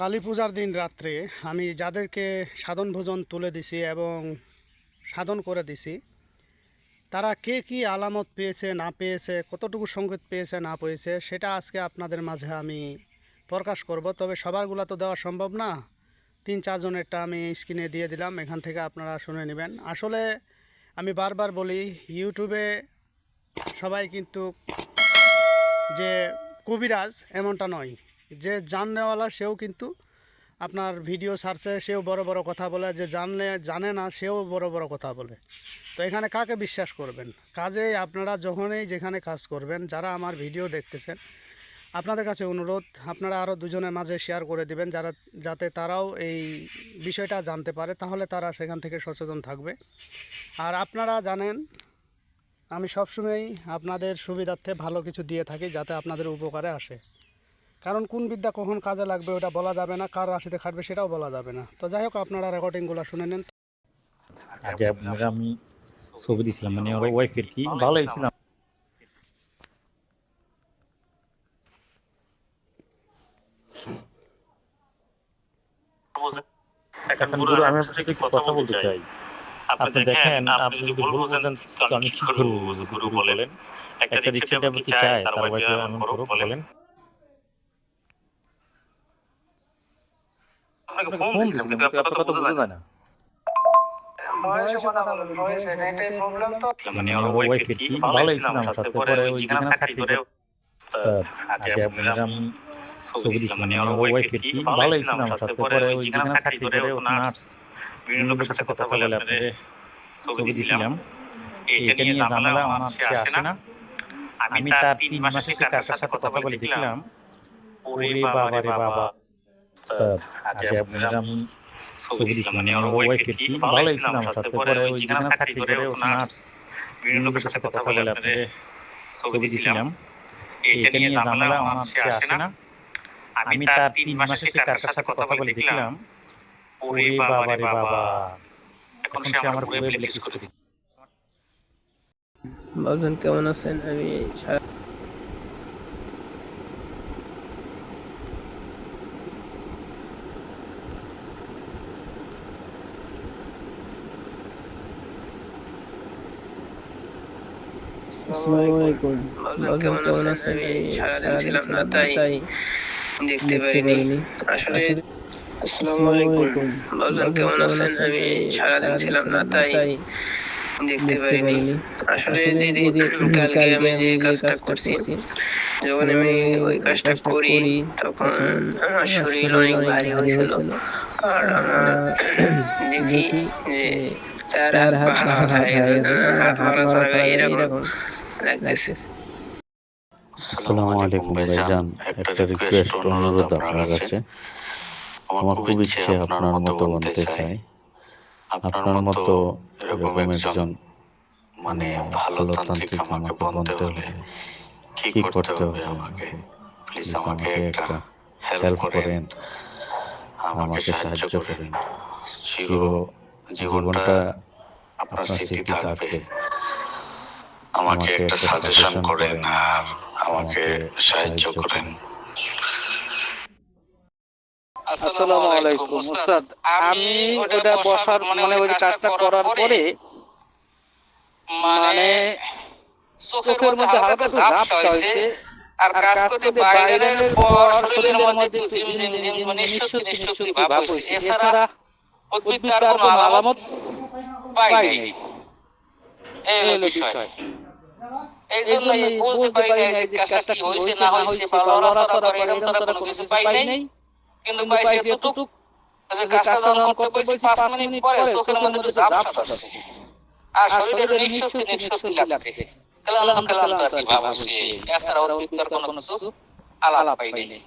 কালী পূজার দিন রাত্রে আমি যাদেরকে সাধন ভোজন তুলে দিছি এবং সাধন করে দিছি, তারা কে কী আলামত পেয়েছে না পেয়েছে, কতটুকু সংকেত পেয়েছে না পেয়েছে, সেটা আজকে আপনাদের মাঝে আমি প্রকাশ করব। তবে সবারগুলো তো দেওয়া সম্ভব না, 3-4 জনেরটা আমি স্ক্রিনে দিয়ে দিলাম, এখান থেকে আপনারা শুনে নেবেন। আসলে আমি বারবার বলি, ইউটিউবে সবাই কিন্তু যে কবিরাজ এমনটা নয়। যে জাননেওয়ালা সেও কিন্তু আপনার ভিডিও সার্চে সেও বড় বড় কথা বলে, যে জানে না সেও বড় বড় কথা বলে। তো এখানে কাকে বিশ্বাস করবেন? কাজেই আপনারা যখনই যেখানে কাজ করবেন, যারা আমার ভিডিও দেখতেছেন, আপনাদের কাছে অনুরোধ, আপনারা আরও দুজনের মাঝে শেয়ার করে দিবেন, যাতে তারাও এই বিষয়টা জানতে পারে, তাহলে তারা সেখান থেকে সচেতন থাকবে। আর আপনারা জানেন আমি সবসময়ই আপনাদের সুবিধার্থে ভালো কিছু দিয়ে থাকি, যাতে আপনাদের উপকারে আসে। কারণ কোন বিদ্যা কখন কাজে লাগবে ওটা বলা যাবে না, কার রাশিতে খাটবে সেটাও বলা যাবে না। তো যাই হোক, আপনারা রেকর্ডিংগুলো শুনে নেন। আগে আমি ছবি দিছিলাম, মানে ওর ওয়াইফের কি ভালোই ছিল। এখন গুরু আমি আপনার সাথে কথা বলতে চাই। আপনি দেখেন, আপনি যদি ভুল বুঝেন তো আমি কি করব? গুরু বলেন, একটা রিক্সা ড্রাইভার কি চায় তার ওয়াইফ এমন করুক? বলেন। আপনাকে ফোন দিছিলাম কিন্তু আপনার কথা বোঝা যায় না। মানে ওর ওয়াইফের কি ভালোই ছিল আমার সাথে, পরে ওই যেখানে চাকরি করে আগে আমি ছবি দিছিলাম, মানে ওর ওয়াইফের কি ভালোই ছিল আমার সাথে, পরে ওই যেখানে চাকরি করে ও নার্স, বিভিন্ন লোকের সাথে কথা বলে আপনাদের ছবি দিছিলাম। এটা নিয়ে ঝামেলা আমার সে আসে না। আমি তার 3 মাস শেষে কার সাথে কথা বলে দেখলাম, ওরে বাবা রে বাবা। আগে আমি ছবি দিছিলাম, মানে ওর ওয়াইফের কি ভালোই ছিল আমার সাথে, পরে ওই যেখানে চাকরি করে ও নার্স, বিভিন্ন লোকের সাথে কথা বলে আপনাদের ছবি দিছিলাম। এটা নিয়ে ঝামেলা আমার সে আসে না। আমি তার 3 মাস শেষে কার সাথে কথা বলে দেখলাম, ওরে বাবা রে বাবা। এখন সে আমার পুরো ব্ল্যাকলিস্ট করে দিচ্ছে। বাবুজান কেমন আছেন? আমি আসসালামু আলাইকুম। বাবুজান কেমন আছেন? আমি সারাদিন ছিলাম না, তাই দেখতে পারিনি। আসলে আসসালামু আলাইকুম। বাবুজান কেমন আছেন? আমি সারাদিন ছিলাম না, তাই দেখতে পারিনি। আসলে যেদিন কালকে আমি যে কাজটা করছি, যখন আমি ওই কাজটা করি তখন আমার শরীর অনেক ভারী হয়েছিল। আর আমার দেখি যে চার হাত ভাঙা এরকম লাগতেছে। আসসালামু আলাইকুম ভাইজান, একটা রিকোয়েস্ট অনুরোধ আপনার কাছে। আমার খুব ইচ্ছে আপনার মতো বলতে চাই। আপনার মতো এরকম একজন মানে ভালো তান্ত্রিক আমাকে বলতে হলে কি করতে হবে আমাকে? প্লিজ আমাকে একটা হেল্প করেন, আমাকে সাহায্য করেন। জীবনটা আপনার স্মৃতি থাকবে। আমাকে একটা সাজেশন করেন আর আমাকে সাহায্য করেন। আসসালামু আলাইকুম উস্তাদ। আমি ওটা বসার মানে ওই কাজটা করার পরে মানে চোখের মধ্যে হালকা ঝাপসা হয়েছে, আর কাজ করতে বাইরের পর শরীরের মধ্যে ঝিমঝিম মানে নিঃশক্তি ভাব হয়েছে। এছাড়া উদ্ভিদটার কোনো আলামত পাই নাই। এই হলো বিষয়। এই জন্য বুঝতে পারি না যে কাজটা কি হয়েছে না হয়েছে, বা লড়াচড়া করে এরকম তারা কোনো কিছু পাই নাই। কিন্তু পাইছি এতটুকু যে কাজটা যখন করতে বলছি 5 মিনিট পরে চোখের মধ্যে একটু ঝাপসা আসছে, আর শরীরে নিঃশক্তি লাগছে। কালাম আর কি ভাব হচ্ছে। এছাড়া উদ্ভিদটার কোনো কিছু আলাপ পাই নাই।